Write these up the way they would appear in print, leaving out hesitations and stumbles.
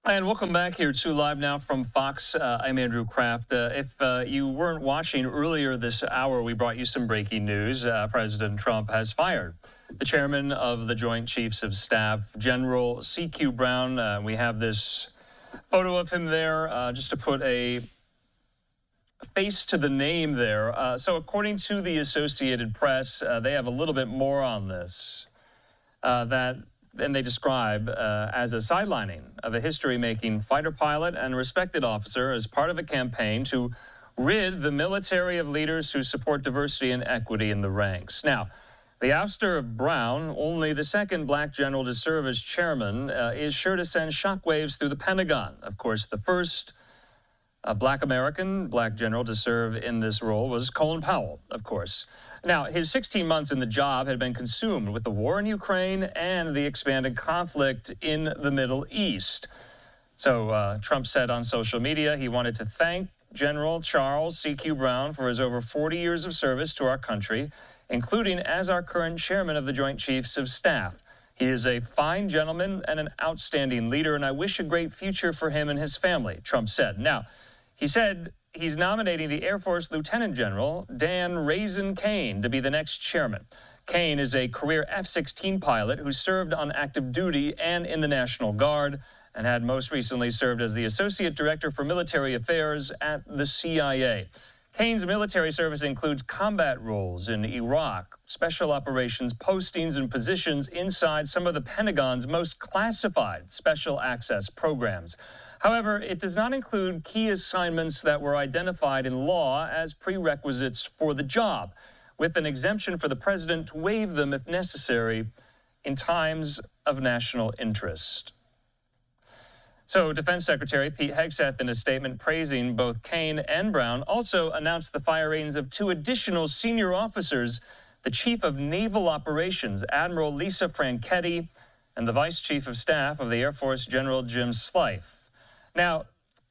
And welcome back here to Live Now from Fox. I'm Andrew Kraft. If you weren't watching earlier this hour, we brought you some breaking news. President Trump has fired the chairman of the Joint Chiefs of Staff, General C.Q. Brown. We have this photo of him there just to put a face to the name there. So according to the Associated Press, they have a little bit more on this. And they describe as a sidelining of a history-making fighter pilot and respected officer as part of a campaign to rid the military of leaders who support diversity and equity in the ranks. Now, the ouster of Brown, only the second black general to serve as chairman, is sure to send shockwaves through the Pentagon. Of course, the first black general to serve in this role was Colin Powell, of course. Now, his 16 months in the job had been consumed with the war in Ukraine and the expanding conflict in the Middle East. So Trump said on social media he wanted to thank General Charles C.Q. Brown for his over 40 years of service to our country, including as our current chairman of the Joint Chiefs of Staff. He is a fine gentleman and an outstanding leader, and I wish a great future for him and his family, Trump said. Now, he said he's nominating the Air Force Lieutenant General Dan Razin to be the next chairman. Kane is a career F-16 pilot who served on active duty and in the National Guard and had most recently served as the Associate Director for Military Affairs at the CIA. Kane's military service includes combat roles in Iraq, special operations postings and positions inside some of the Pentagon's most classified special access programs. However, it does not include key assignments that were identified in law as prerequisites for the job, with an exemption for the president to waive them if necessary in times of national interest. So Defense Secretary Pete Hegseth, in a statement praising both Kane and Brown, also announced the firings of two additional senior officers, the Chief of Naval Operations, Admiral Lisa Franchetti, and the Vice Chief of Staff of the Air Force, General Jim Slife. Now,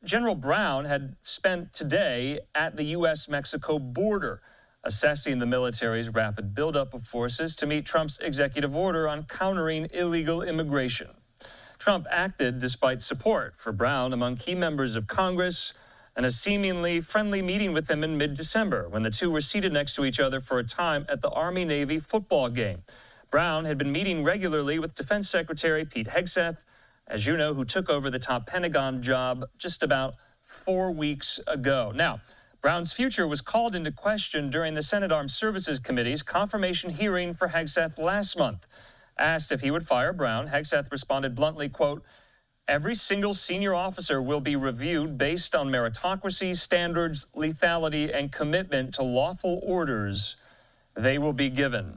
General Brown had spent today at the U.S.-Mexico border, assessing the military's rapid buildup of forces to meet Trump's executive order on countering illegal immigration. Trump acted despite support for Brown among key members of Congress and a seemingly friendly meeting with him in mid-December when the two were seated next to each other for a time at the Army-Navy football game. Brown had been meeting regularly with Defense Secretary Pete Hegseth, as you know, who took over the top Pentagon job just about 4 weeks ago. Now, Brown's future was called into question during the Senate Armed Services Committee's confirmation hearing for Hegseth last month. Asked if he would fire Brown, Hegseth responded bluntly, quote, "Every single senior officer will be reviewed based on meritocracy, standards, lethality, and commitment to lawful orders they will be given."